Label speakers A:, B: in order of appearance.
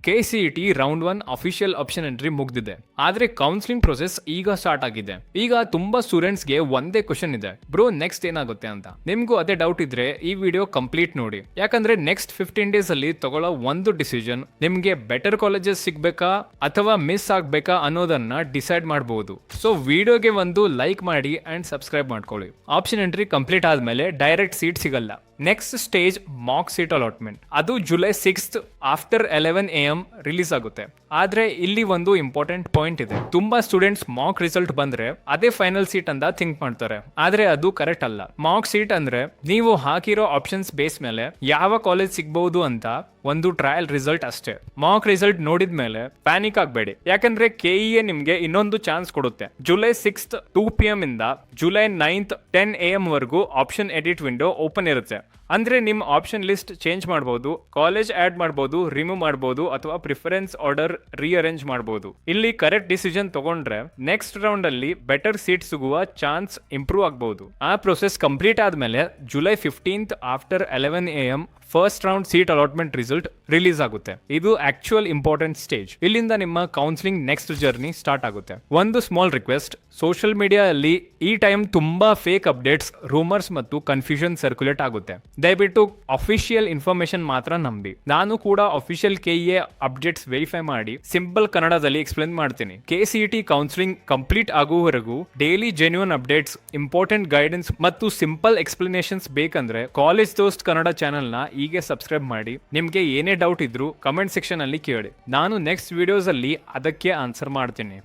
A: KCET round 1 official option entry ಮುಗ್ದಿದೆ. ಆದ್ರೆ counselling process ಈಗ ಸ್ಟಾರ್ಟ್ ಆಗಿದೆ. ಈಗ ತುಂಬಾ ಸ್ಟೂಡೆಂಟ್ಸ್ಗೆ ಒಂದೇ ಕ್ವಶನ್ ಇದೆ, ಬ್ರೋ ನೆಕ್ಸ್ಟ್ ಏನಾಗುತ್ತೆ ಅಂತ. ನಿಮ್ಗೂ ಅದೇ ಡೌಟ್ ಇದ್ರೆ ಈ ವಿಡಿಯೋ ಕಂಪ್ಲೀಟ್ ನೋಡಿ. ಯಾಕಂದ್ರೆ ನೆಕ್ಸ್ಟ್ 15 ಡೇಸ್ ಅಲ್ಲಿ ತಗೊಳ್ಳೋ ಒಂದು ಡಿಸಿಷನ್ ನಿಮ್ಗೆ ಬೆಟರ್ ಕಾಲೇಜಸ್ ಸಿಗ್ಬೇಕಾ ಅಥವಾ ಮಿಸ್ ಆಗ್ಬೇಕಾ ಅನ್ನೋದನ್ನ ಡಿಸೈಡ್ ಮಾಡಬಹುದು. ಸೊ ವಿಡಿಯೋಗೆ ಒಂದು ಲೈಕ್ ಮಾಡಿ ಅಂಡ್ ಸಬ್ಸ್ಕ್ರೈಬ್ ಮಾಡ್ಕೊಳ್ಳಿ. ಆಪ್ಷನ್ ಎಂಟ್ರಿ ಕಂಪ್ಲೀಟ್ ಆದ್ಮೇಲೆ ಡೈರೆಕ್ಟ್ ಸೀಟ್ ಸಿಗಲ್ಲ. Next stage mock seat allotment. ಅದು ಜುಲೈ 6 ಆಫ್ಟರ್ 11 AM ರಿಲೀಸ್ ಆಗುತ್ತೆ. ಆದ್ರೆ ಇಲ್ಲಿ ಒಂದು ಇಂಪಾರ್ಟೆಂಟ್ ಪಾಯಿಂಟ್ ಇದೆ. ತುಂಬಾ ಸ್ಟೂಡೆಂಟ್ಸ್ ಮಾಕ್ ರಿಸಲ್ಟ್ ಬಂದ್ರೆ ಅದೇ ಫೈನಲ್ ಸೀಟ್ ಅಂತ ಥಿಂಕ್ ಮಾಡ್ತಾರೆ. ಆದ್ರೆ ಅದು ಕರೆಕ್ಟ್ ಅಲ್ಲ. ಮಾಕ್ ಸೀಟ್ ಅಂದ್ರೆ ನೀವು ಹಾಕಿರೋ ಆಪ್ಷನ್ಸ್ ಬೇಸ್ ಮೇಲೆ ಯಾವ ಕಾಲೇಜ್ ಸಿಗಬಹುದು ಅಂತ ಒಂದು ಟ್ರಯಲ್ ರಿಸಲ್ಟ್ ಅಷ್ಟೇ. ಮಾಕ್ ರಿಸಲ್ಟ್ ನೋಡಿದ್ಮೇಲೆ ಪ್ಯಾನಿಕ್ ಆಗಬೇಡಿ. ಯಾಕಂದ್ರೆ KEA ನಿಮ್ಗೆ ಇನ್ನೊಂದು ಚಾನ್ಸ್ ಕೊಡುತ್ತೆ. ಜುಲೈ 6 2 PM ಇಂದ ಜುಲೈ 9 10 AM ವರೆಗೂ ಆಪ್ಷನ್ ಎಡಿಟ್ ವಿಂಡೋ ಓಪನ್ ಇರುತ್ತೆ. ಅಂದ್ರೆ ನಿಮ್ಮ ಆಪ್ಷನ್ ಲಿಸ್ಟ್ ಚೇಂಜ್ ಮಾಡಬಹುದು, ಕಾಲೇಜ್ ಆಡ್ ಮಾಡಬಹುದು, ರಿಮೂವ್ ಮಾಡಬಹುದು ಅಥವಾ ಪ್ರಿಫರೆನ್ಸ್ ಆರ್ಡರ್ ರೀಅರೇಂಜ್ ಮಾಡಬಹುದು. ಇಲ್ಲಿ ಕರೆಕ್ಟ್ ಡಿಸಿಷನ್ ತಗೊಂಡ್ರೆ ನೆಕ್ಸ್ಟ್ ರೌಂಡ್ ಅಲ್ಲಿ ಬೆಟರ್ ಸೀಟ್ ಸಿಗುವ ಚಾನ್ಸ್ ಇಂಪ್ರೂವ್ ಆಗಬಹುದು. ಆ ಪ್ರೊಸೆಸ್ ಕಂಪ್ಲೀಟ್ ಆದ್ಮೇಲೆ July 15 after 11 AM first round seat allotment result release ಆಗುತ್ತೆ. ಇದು ಆಕ್ಚುಯಲ್ ಇಂಪಾರ್ಟೆಂಟ್ ಸ್ಟೇಜ್. ಇಲ್ಲಿಂದ ನಿಮ್ಮ ಕೌನ್ಸಿಲಿಂಗ್ ನೆಕ್ಸ್ಟ್ ಜರ್ನಿ ಸ್ಟಾರ್ಟ್ ಆಗುತ್ತೆ. ಒಂದು ಸ್ಮಾಲ್ ರಿಕ್ವೆಸ್ಟ್, ಸೋಷಿಯಲ್ ಮೀಡಿಯಾ ಅಲ್ಲಿ ಈ ಟೈಮ್ ತುಂಬಾ ಫೇಕ್ ಅಪ್ಡೇಟ್ಸ್, ರೂಮರ್ಸ್ ಮತ್ತು ಕನ್ಫ್ಯೂಷನ್ ಸರ್ಕ್ಯುಲೇಟ್ ಆಗುತ್ತೆ. ದಯವಿಟ್ಟು ಅಫಿಷಿಯಲ್ ಇನ್ಫಾರ್ಮೇಶನ್ ಮಾತ್ರ ನಂಬಿ. ನಾನು ಕೂಡ ಅಫಿಷಿಯಲ್ KEA ಅಪ್ಡೇಟ್ಸ್ ವೆರಿಫೈ ಮಾಡಿ ಸಿಂಪಲ್ ಕನ್ನಡದಲ್ಲಿ ಎಕ್ಸ್ಪ್ಲೇನ್ ಮಾಡ್ತೀನಿ. KCET ಕೌನ್ಸಿಲಿಂಗ್ ಕಂಪ್ಲೀಟ್ ಆಗುವವರೆಗೂ daily genuine updates, important guidance ಮತ್ತು ಸಿಂಪಲ್ ಎಕ್ಸ್ಪ್ಲನೇಷನ್ಸ್ ಬೇಕಂದ್ರೆ ಕಾಲೇಜ್ ದೋಸ್ತ್ ಕನ್ನಡ ಚಾನೆಲ್ ನ ಹೀಗೆ ಸಬ್ಸ್ಕ್ರೈಬ್ ಮಾಡಿ. ನಿಮ್ಗೆ ಏನೇ ಡೌಟ್ ಇದ್ರು ಕಮೆಂಟ್ ಸೆಕ್ಷನ್ ಅಲ್ಲಿ ಕೇಳಿ. ನಾನು ನೆಕ್ಸ್ಟ್ ವಿಡಿಯೋಸ್ ಅಲ್ಲಿ ಅದಕ್ಕೆ ಆನ್ಸರ್ ಮಾಡ್ತೀನಿ.